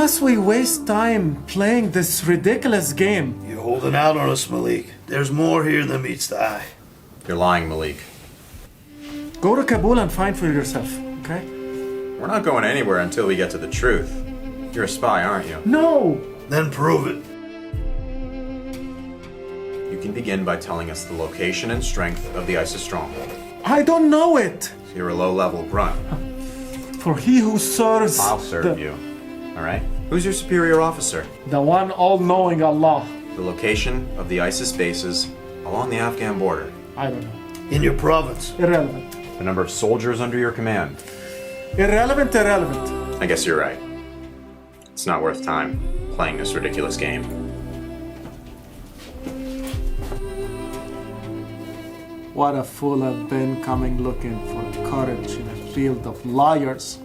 must we waste time playing this ridiculous game? You're holding out on us, Malik. There's more here than meets the eye. You're lying, Malik. Go to Kabul and find for yourself, okay? We're not going anywhere until we get to the truth. You're a spy, aren't you? No! Then prove it. You can begin by telling us the location and strength of the ISIS stronghold. I don't know it! So you're a low-level grunt. For he who serves... I'll serve you. All right? Who's your superior officer? The one all-knowing Allah. The location of the ISIS bases along the Afghan border. I don't know. In your province. Irrelevant. The number of soldiers under your command. Irrelevant, irrelevant. I guess you're right. It's not worth time playing this ridiculous game. What a fool I've been coming looking for courage in a field of liars.